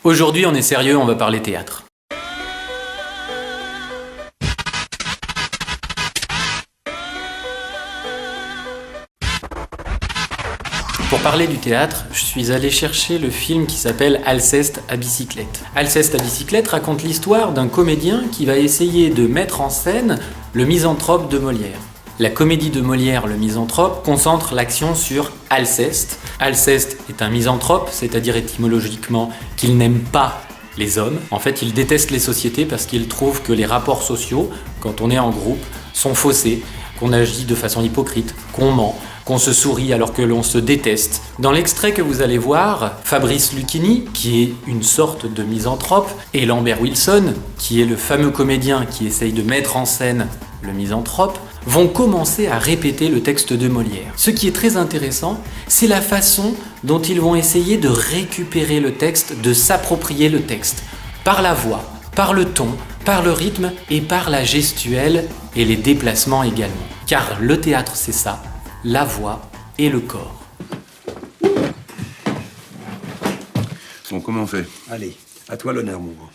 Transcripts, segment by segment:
Aujourd'hui, on est sérieux, on va parler théâtre. Pour parler du théâtre, je suis allé chercher le film qui s'appelle Alceste à bicyclette. Alceste à bicyclette raconte l'histoire d'un comédien qui va essayer de mettre en scène le misanthrope de Molière. La comédie de Molière, le misanthrope, concentre l'action sur Alceste. Alceste est un misanthrope, c'est-à-dire étymologiquement qu'il n'aime pas les hommes. En fait, il déteste les sociétés parce qu'il trouve que les rapports sociaux, quand on est en groupe, sont faussés, qu'on agit de façon hypocrite, qu'on ment, qu'on se sourit alors que l'on se déteste. Dans l'extrait que vous allez voir, Fabrice Lucchini, qui est une sorte de misanthrope, et Lambert Wilson, qui est le fameux comédien qui essaye de mettre en scène le misanthrope, vont commencer à répéter le texte de Molière. Ce qui est très intéressant, c'est la façon dont ils vont essayer de récupérer le texte, de s'approprier le texte, par la voix, par le ton, par le rythme et par la gestuelle et les déplacements également. Car le théâtre, c'est ça, la voix et le corps. Bon, comment on fait? Allez, à toi l'honneur, mon grand.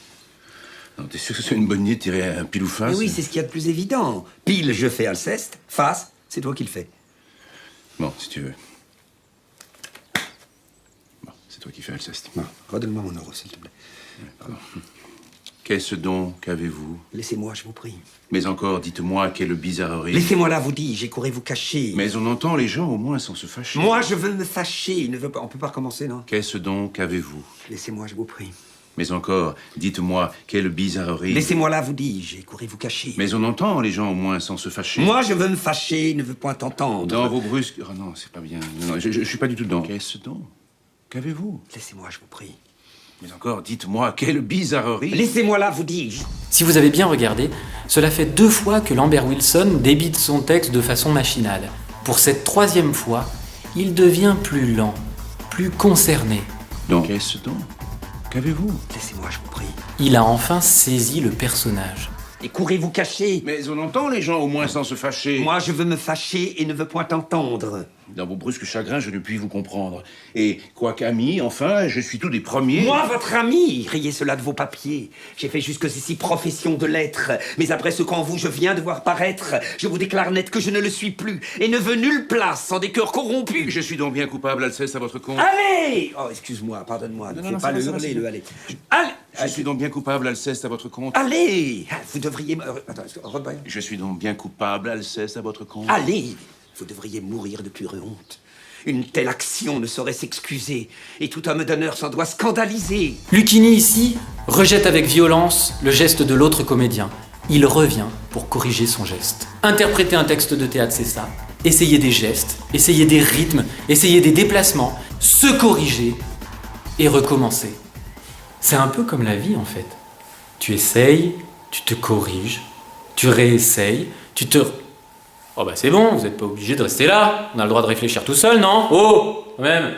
Non, t'es sûr que c'est une bonne idée de tirer un pile ou face? Mais oui, c'est ce qu'il y a de plus évident. Pile, je fais Alceste. Face, c'est toi qui le fais. Bon, si tu veux. Bon, c'est toi qui fais Alceste. Non, redonne-moi mon euro, s'il te plaît. Pardon. Qu'est-ce donc qu'avez-vous? Laissez-moi, je vous prie. Mais encore, dites-moi, quelle bizarrerie. Laissez-moi là, vous dis, j'ai couru vous cacher. Mais on entend les gens au moins sans se fâcher. Moi, je veux me fâcher. On peut pas recommencer, non? Qu'est-ce donc qu'avez-vous? Laissez-moi, je vous prie. Mais encore, dites-moi, quelle bizarrerie. Laissez-moi là, vous dis, j'ai couru vous cacher. Mais on entend les gens au moins sans se fâcher. Moi, je veux me fâcher, ne veux point entendre. Dans vos brusques... Oh non, c'est pas bien. Non, je suis pas du tout dedans. Qu'est-ce donc qu'avez-vous? Laissez-moi, je vous prie. Mais encore, dites-moi, quelle bizarrerie. Laissez-moi là, vous dis. Si vous avez bien regardé, cela fait 2 fois que Lambert Wilson débite son texte de façon machinale. Pour cette 3e fois, il devient plus lent, plus concerné. Donc, qu'est-ce donc qu'avez-vous? Laissez-moi, je vous prie. Il a enfin saisi le personnage. Et courez vous cacher. Mais on entend les gens au moins sans se fâcher. Moi, je veux me fâcher et ne veux point entendre. Dans vos brusques chagrins, je ne puis vous comprendre. Et quoiqu'ami, enfin, je suis tout des premiers. Moi, votre ami, riez cela de vos papiers. J'ai fait jusqu'ici profession de l'être. Mais après ce qu'en vous je viens de voir paraître, je vous déclare net que je ne le suis plus et ne veux nulle place sans des cœurs corrompus. Je suis donc bien coupable, Alceste, à votre compte. Allez! Oh, excuse-moi, pardonne-moi. Ne faut pas le hurler, le allez. Allez! Je suis donc bien coupable, Alceste, à votre compte. Allez! Vous devriez... Attends, Robert. Je suis donc bien coupable, Alceste, à votre compte. Allez! Vous devriez mourir de pure honte. Une telle action ne saurait s'excuser, et tout homme d'honneur s'en doit scandaliser. Lucchini, ici, rejette avec violence le geste de l'autre comédien. Il revient pour corriger son geste. Interpréter un texte de théâtre, c'est ça. Essayer des gestes, essayer des rythmes, essayer des déplacements, se corriger et recommencer. C'est un peu comme la vie, en fait. Tu essayes, tu te corriges, tu réessayes, tu te... Oh bah c'est bon, vous n'êtes pas obligé de rester là. On a le droit de réfléchir tout seul, non? Oh, quand même.